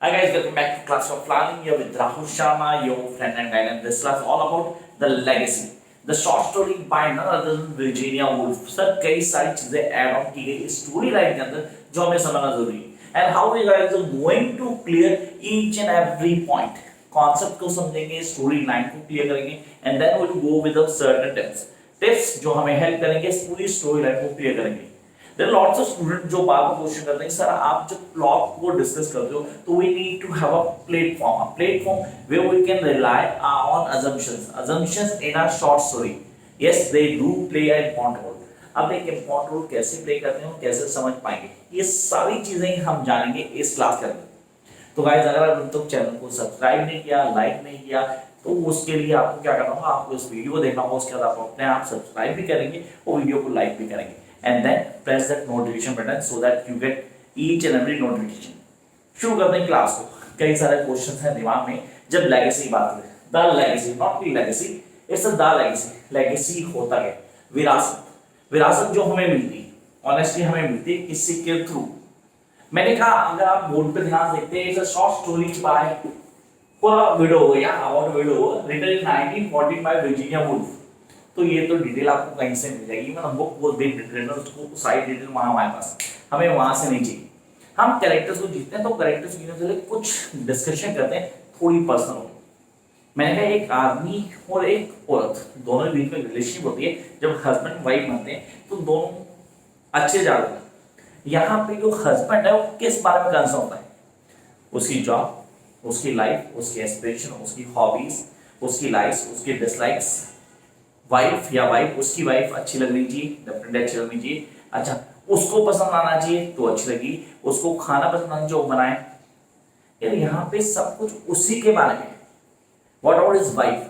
Hi guys, welcome back to class of planning here with Rahul Sharma, your friend and guide. And this class is all about the legacy. The short story by none other than Virginia Woolf. Sir कई सारी चीजें add on की गई story line के अंदर जो हमें समझना जरूरी है. And how we guys are going to clear each and every point. Concept को समझेंगे, स्टोरी लाइन को क्लियर करेंगे, and then we'll go with the certain tips. Tips जो हमें हेल्प करेंगे पूरी स्टोरी लाइन को क्लियर करेंगे. There are lots of students जो बार बार क्वेश्चन करते हैं सर आप जब प्लॉट को डिस्कस करते हो तो we need to have a platform where we can rely on assumptions in a short story. Yes, they do play an important role. अब एक important role कैसे प्ले करते हैं और कैसे समझ पाएंगे ये सारी चीजें हम जानेंगे इस क्लास के अंदर. तो गाइस अगर आपने तो चैनल को सब्सक्राइब नहीं किया, लाइक नहीं किया तो उसके लिए आपको क्या करना होगा, आपको इस वीडियो को देखना होगा, उसके बाद आप अपने आप सब्सक्राइब भी करेंगे और वीडियो को लाइक भी करेंगे. And then press that notification button so that you get each and every notification. शुरू करते हैं क्लास को. कई सारे क्वेश्चंस हैं दिमाग में जब लेगेसी की बात करें. The legacy, not the legacy, it's the legacy. Legacy होता है विरासत. विरासत जो हमें मिलती है, ऑनेस्टली हमें मिलती है किसी के थ्रू. मैंने कहा अगर आप बोर्ड पे ध्यान देखते हैं, it's a short story by पूरा वीडियो या about video written in 1914 by Virginia Woolf. तो ये तो डिटेल आपको कहीं से मिल जाएगी, मतलब बुक वो देख डिटेल उसको साइड डिटेल वहां हमारे पास, हमें वहां से नहीं चाहिए. हम कैरेक्टर्स को जीतते हैं तो कैरेक्टर्स जीतने के लिए कुछ डिस्कशन करते हैं थोड़ी पर्सनल. मैंने कहा एक आदमी और एक औरत दोनों के बीच में रिलेशनशिप होती है. जब हस्बैंड वाइफ बनते हैं तो दोनों अच्छे जाते हैं. यहाँ पे जो हस्बैंड है वो किस बारे में कंसर्न होता है, उसकी जॉब, उसकी लाइफ, उसकी एस्पिरेशन, उसकी हॉबीज, उसकी लाइक्स, उसकी डिसलाइक्स. वाइफ या वाइफ उसकी वाइफ अच्छी लगनी चाहिए, डेफिनेटली अच्छी लगनी चाहिए. अच्छा उसको पसंद आना चाहिए तो अच्छी लगी, उसको खाना पसंद आना जो बनाए. यार यहाँ पे सब कुछ उसी के बारे में. व्हाट अबाउट हिज वाइफ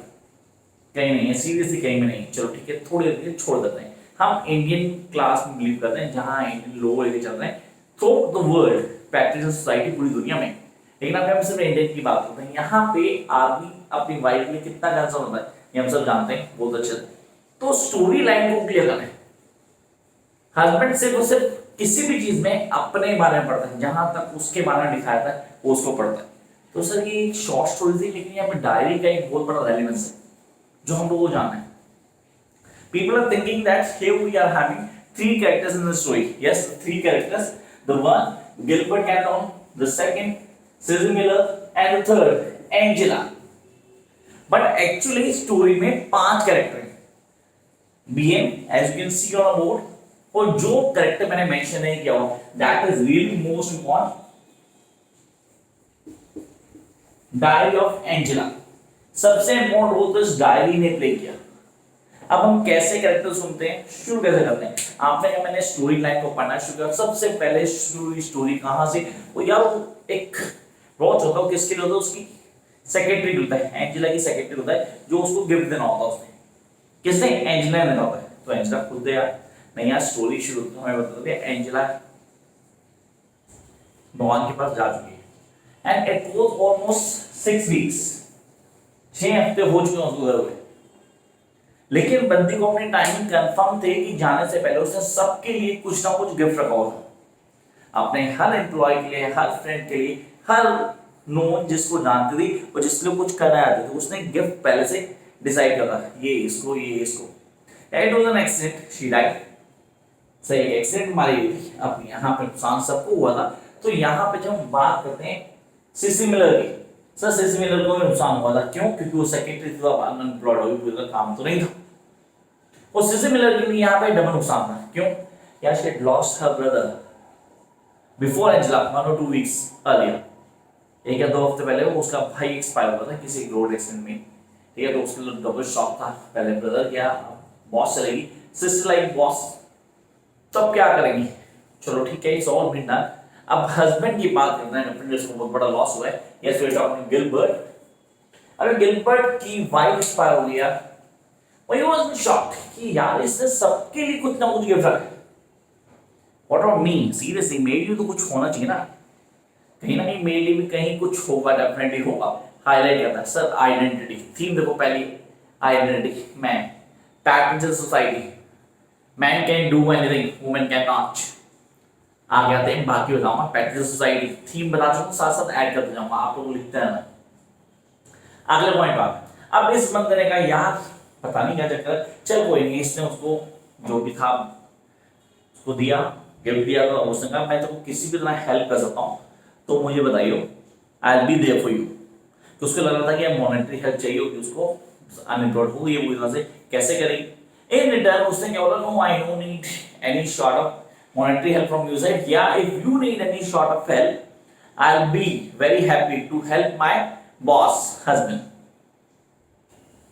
कहीं नहीं है, सीरियसली कहीं में नहीं. चलो ठीक है, थोड़ी देर छोड़ देते हैं. हम इंडियन क्लास में बिलीव करते हैं जहाँ इंडियन लोग लेके चल रहे हैं through the world, Patreon society पूरी दुनिया में. लेकिन अभी हम सिर्फ इंडियन की बात करते हैं. यहाँ पे आदमी अपनी वाइफ के लिए कितना कंसर्न होता है ये हम सब जानते हैं बहुत अच्छे से. तो स्टोरी लाइन को क्लियर करें. हस्बैंड सिर्फ किसी भी चीज में अपने बारे में पढ़ता है, जहां तक उसके बारे में दिखाया था वो उसको पढ़ता है. तो सर ये एक शॉर्ट स्टोरी थी, लेकिन यहाँ पे डायरी का एक बहुत बड़ा रेलेवेंस है जो हम लोगों को जानना है. People are thinking that here we are having three characters in the story. Yes, three characters. The one Gilbert Canton, the second Cecil Miller and the third Angela. But actually story में 5 character हैं. BM as you can see on a board. और जो character मैंने mention नहीं किया हुआ that is really most important, diary of Angela. सबसे important role तो इस डायरी ने प्ले किया. अब हम कैसे कैरेक्टर सुनते हैं, शुरू कैसे करते हैं. आपने कहा मैंने स्टोरी लाइन को पढ़ना शुरू किया. सबसे पहले स्टोरी कहां से, वो यार एक रोज होता है, किसके लिए होता है, उसकी सेक्रेटरी होता है, एंजेला की सेक्रेटरी होता है जो उसको गिफ्ट देना होता है. उसने किसने, एंजेला ने देना होता है. तो एंजेला खुद दे यार नहीं यार. स्टोरी शुरू हमें बताते हैं एंजेला भगवान के पास जा चुकी है and it was almost 6 weeks, 6 हफ्ते हो चुके हैं उसको घर हुए. लेकिन बंदी को अपनी टाइमिंग कंफर्म थे कि जाने से पहले उसने सबके लिए कुछ ना कुछ गिफ्ट रखा हुआ था. अपने हर एम्प्लॉय के लिए, हर फ्रेंड के लिए, हर नोन जिसको जानती थी और जिसके लिए कुछ करना चाहती थी, उसने गिफ्ट पहले से डिसाइड करा, ये इसको, ये इसको. It was an accident, she died. सही, एक्सीडेंट मारी हुई थी. अब यहाँ पे नुकसान सबको हुआ था. तो यहाँ पे जब हम बात करते हैं सिसी मिलर की, सर सिसी मिलर को नुकसान हुआ था. क्यों? क्योंकि वो सेक्रेटरी थी, अनएम्प्लॉयड हो गई, काम तो नहीं था. और सिसी मिलर के लिए यहाँ पे डबल नुकसान था. क्यों? यार she had lost her brother before Angela 1 or 2 weeks earlier. 1 या 2 हफ्ते पहले उसका भाई एक्सपायर हुआ था किसी रोड एक्सीडेंट में. ठीक है, तो उसके लिए डबल शॉक था. पहले ब्रदर गया, बॉस चलेगी, सिस्टर लाइक बॉस, तब क्या करेंगी. चलो ठीक है, इट्स ऑल बीन डन. अब हस्बैंड की बात करते हैं, अपने जिसको बहुत बड़ा लॉस हुआ है. Yes, we are talking Gilbert. अगर गिलबर्ट की वाइफ एक्सपायर हो गया, ही वाज शॉक्ड कि यार इसने सबके लिए कुछ ना कुछ गिफ्ट रखा है. व्हाट अबाउट मी, सीरियसली मेरे लिए तो कुछ होना चाहिए ना. कहीं ना कहीं मेरे लिए भी कहीं कुछ होगा, डेफिनेटली होगा. हाईलाइट करता है सर आइडेंटिटी. थीम देखो पहली, identity. Man, patterns in society. Man can do anything, women can not. आगे आते हैं, बाकी बताऊंगा। पैटल सोसाइटी थीम बता चुका हूं, साथ साथ ऐड करते जाऊंगा, आप लोग लिखते रहना। अगले पॉइंट बात, अब इस बंदे ने कहा यार पता नहीं क्या चक्कर, चल कोई नहीं, इसने उसको जो भी था उसको दिया, गिफ्ट दिया, तो उसने कहा मैं तो किसी भी तरह हेल्प कर सकता हूँ तो मुझे बताइए, I will be there for you. तो उसको लग रहा था कि मॉनेटरी हेल्प चाहिए होगी उसको, अनएम्प्लॉयड हो, ये पूरी तरह से कैसे करेगी। इन रिटर्न उसने क्या बोला, no I don't need any sort of monetary help from your side. Yeah, if you need any sort of help, I'll be very happy to help my boss husband.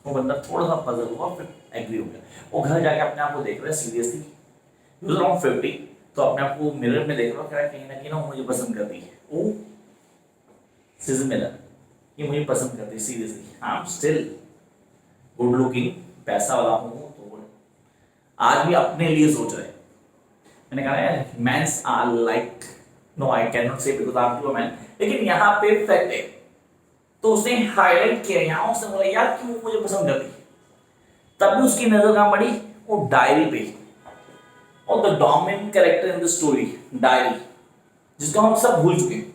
वो बंदा थोड़ा सा puzzle हुआ, फिर agree हो गया। वो घर जाके अपने आप को देख रहा है सीरियसली, ही वाज अराउंड 50, तो अपने आप को मिरर में देख रहा है, कह रहा है कहीं ना कहीं ना मुझे पसंद करती है। ओ सिज मिलर, ये मुझे पसंद करती है seriously, I am still good looking, पैसा वाला हूँ, तो आज भी अपने लिए सोच रहे हैं। मैंने कहा यार men's are like, no I can not say because I am too man, लेकिन यहाँ पे फैक्ट है। तो उसने हाईलाइट किया यहाँ, उसने बोला यार क्यों मुझे पसंद करती। तब भी उसकी नजर कहाँ पड़ी, वो डायरी पे, और the dominant character in the story diary, जिसको हम सब भूल चुके हैं।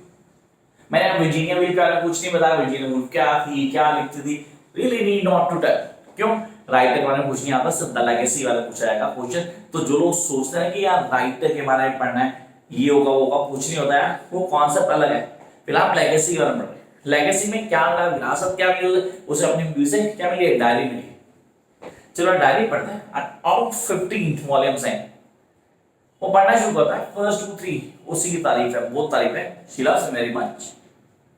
मैंने वर्जीनिया वुल्फ के बारे में कुछ नहीं बताया, वर्जीनिया वुल्फ क्या थी, क्या लिखती थी, really need not to tell. क्यों, राइटर के बारे में कुछ नहीं आता, सिर्फ द लेगेसी वाला पूछा जाएगा क्वेश्चन। तो जो लोग सोचते हैं कि यार राइटर के बारे में पढ़ना है, ये होगा वो होगा, कुछ नहीं होता है, वो कॉन्सेप्ट अलग है। फिलहाल आप लेगेसी के बारे में पढ़ रहे हैं, लेगेसी में क्या मिला, विरासत क्या मिली उसे, अपनी बीवी से क्या मिली, एक डायरी मिली। चलो डायरी पढ़ते हैं, आउट 15 वॉल्यूम्स हैं। वो पढ़ना शुरू करता है, फर्स्ट 2 3 उसी की तारीफ है, बहुत तारीफ है। She loves very much,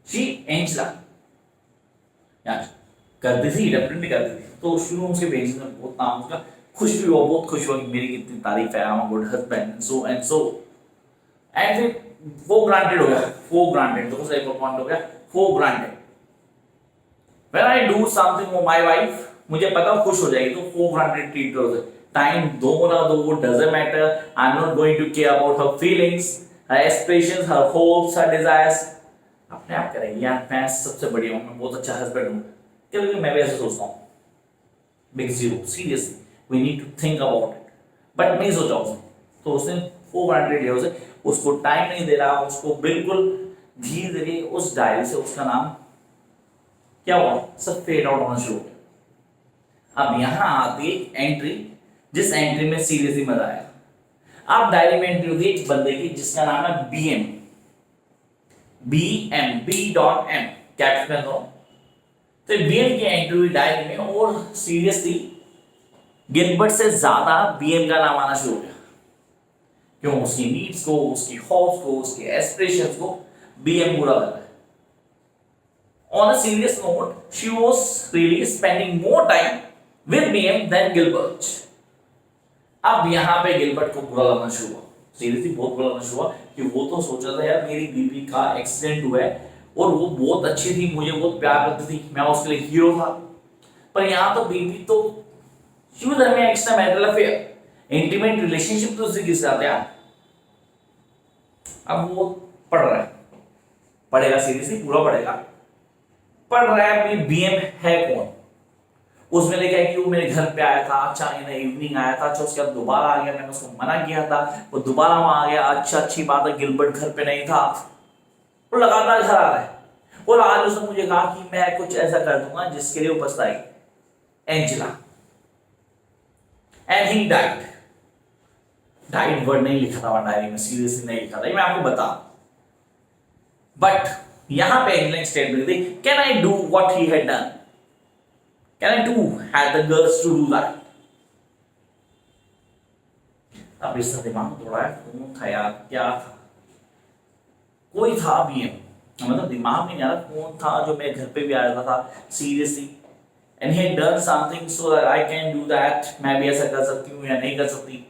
she Angela, यार करती थी, डेफिनेटली करती थी। तो शुरू उसके पेजेस में बहुत नाम उसका, खुश भी हुआ, बहुत खुश हुआ कि मेरी कितनी तारीफ है, I am a good husband, so and so. And फिर वो ग्रांटेड हो गया, वो ग्रांटेड, देखो सही पॉइंट हो गया, वो granted. When I do something for my wife, मुझे पता खुश हो जाएगी, तो वो ग्रांटेड ट्रीट करो। टाइम दो ना दो, doesn't matter, I am not going to care about her feelings, her expressions, her hopes, her desires. अपने आप करेंगे यार मैं सबसे बढ़िया हूँ, मैं बहुत अच्छा हस्बैंड हूँ, क्योंकि मैं भी ऐसे सोचता हूँ। Big zero, seriously we need to think about it, but नहीं सोचा उसने। तो उसने 400 लिया उसे, उसको टाइम नहीं दे रहा, उसको बिल्कुल धीरे धीरे उस डायरी से उसका नाम क्या हुआ, सब फेड आउट होना शुरू हो गया। अब यहां आती है एंट्री, जिस एंट्री में सीरियसली मजा आया। अब डायरी में एंट्री होती है एक बंदे की जिसका नाम है BM, B.M, कैप्टन दो। तो BM की एंट्री हुई डायरी में, और सीरियसली गिलबर्ट से ज्यादा BM का नाम आना शुरू हो गया। क्यों, उसकी नीड्स को, उसकी हॉप्स को, उसके एस्पिरेशंस को BM पूरा कर रहा है। On a serious note, she was really spending more time with BM than Gilbert. अब यहाँ पे गिलबर्ट को बुरा लगना शुरू हुआ, सीरियसली बहुत बुरा लगना शुरू हुआ, कि वो तो सोच रहा था यार मेरी बीबी का एक्सीडेंट हुआ है, और वो बहुत अच्छी थी, मुझे बहुत प्यार करती थी, मैं उसके लिए हीरो था। पर यहाँ तो बीबी तो she was having extra marital affair, intimate relationship तो उससे किस साथ यार। अब वो पढ़ रहा है, पढ़ेगा सीरियसली पूरा पढ़ेगा, पढ़ रहा है अभी BM है कौन। उसमें लिखा है कि वो मेरे घर पे आया था, अच्छा इन इवनिंग आया था, अच्छा उसके बाद दोबारा आ गया, मैंने उसको मना किया था, वो दोबारा वहां आ गया, अच्छा अच्छी बात है, गिलबर्ट घर पे नहीं था, वो लगातार घर आ रहा है। और आज उसने मुझे कहा कि मैं कुछ ऐसा कर दूंगा जिसके लिए वो पछताएगी, Angela. And he died word नहीं लिखा था डायरी में, सीरियसली नहीं लिखा था, मैं आपको बता। बट यहां पे एंजेला स्टेटमेंट दी, can I do what he had done, can I do had the girls to do that. अब इसका दिमाग थोड़ा है, कौन था यार, क्या था, कोई था BM, मतलब दिमाग में यार कौन था जो मेरे घर पे भी आया था seriously, and he had done something so that I can do that, मैं भी ऐसा कर सकती हूँ या नहीं कर सकती,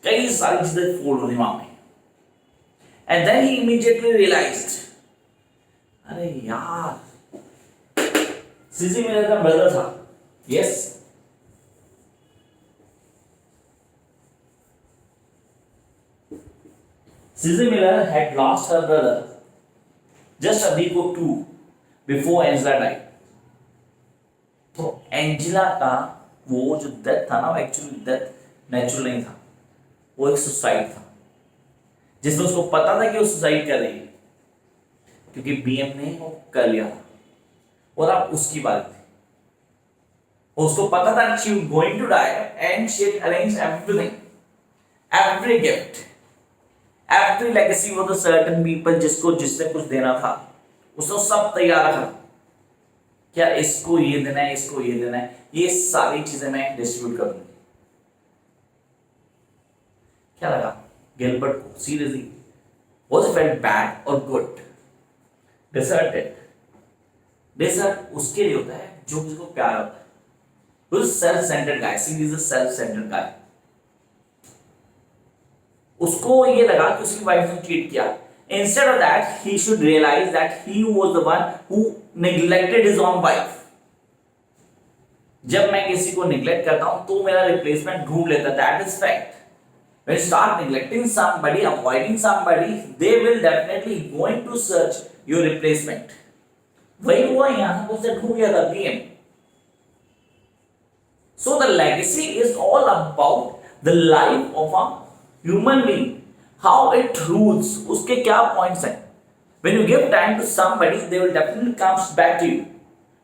कई सारी चीजें फोड़ हो दिमाग में। And then he immediately realised, अरे यार सीजी मेरा का ब्रदर था, yes Sissy Miller had lost her brother just a week or two before Angela died. तो एंजेला का वो जो डेथ था ना, वो एक्चुअली डेथ नेचुरल नहीं था, वो एक सुसाइड था। जिसमें उसको पता था कि वो सुसाइड कर रही है, क्योंकि बीएम ने वो कर लिया था और अब उसकी बात थी। उसको पता था कि she going to die and she arrange everything, every gift, every legacy for the certain people, जिसको जिसने कुछ देना था उसने सब तैयार रखा। क्या इसको ये देना है, इसको ये देना है, ये सारी चीजें मैं डिस्ट्रीब्यूट करूंगी। क्या लगा गिलबर्ट को seriously? Was it felt bad or good? Deserted. Desert उसके लिए होता है जो किसी को प्यार होता है। Who is self-centered guy? See, he is a self-centered guy. उसको ये लगा कि उसकी वाइफ ने चीट किया। Instead of that, he should realize that he was the one who neglected his own wife. जब मैं किसी को neglect करता हूं तो मेरा replacement ढूंढ लेता है। That is fact. When you start neglecting somebody, avoiding somebody, they will definitely going to search your replacement. वही हुआ यहाँ उसने ढूंढ लिया था PM. So the legacy is all about the life of a human being, how it rules. उसके क्या points हैं? When you give time to somebody, they will definitely come back to you.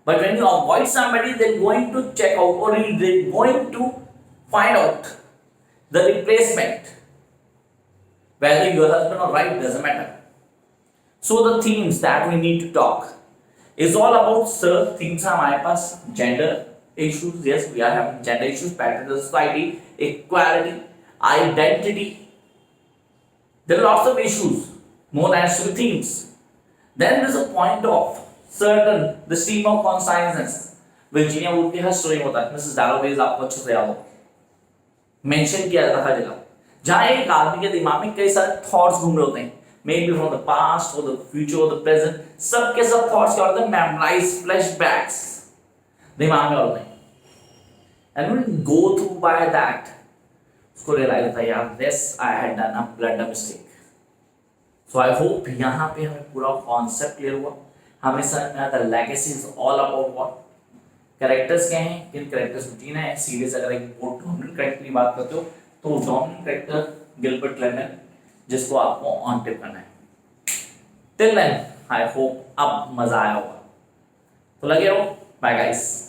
But when you avoid somebody, they're going to check out or they're going to find out the replacement. Whether your husband or wife doesn't matter. So the themes that we need to talk is all about things हमारे पास gender issues. Yes, we are having gender issues, pattern of society, equality, identity. There are lots of issues known as the themes. Then there is a point of certain the stream of consciousness. Virginia Woolf की हर story में होता है, Mrs डैलोवेज आपको अच्छे से याद हो, mention किया जाता है हर जगह, जहां एक आदमी के दिमाग में कई सारे थॉट्स घूम रहे होते हैं, may be from the past और द फ्यूचर और द प्रेजेंट, सबके सब थॉट्स क्या होते हैं? मेमोराइज फ्लैशबैक्स दिमाग में होते हैं। And when go through by that, उसको रियलाइज होता है यार this I had done a blunder mistake. So I hope यहाँ पे हमें पूरा कॉन्सेप्ट क्लियर हुआ, हमें समझ में आता legacy is all about what, characters क्या हैं, किन कैरेक्टर्स को जीना है। सीरियस अगर एक डोमिनेंट कैरेक्टर की बात करते हो तो डोमिनेंट कैरेक्टर गिलबर्ट लेनन, जिसको आपको ऑन टिप करना है। टिल देन आई होप अब मजा आया होगा, तो लगे रहो। Bye guys.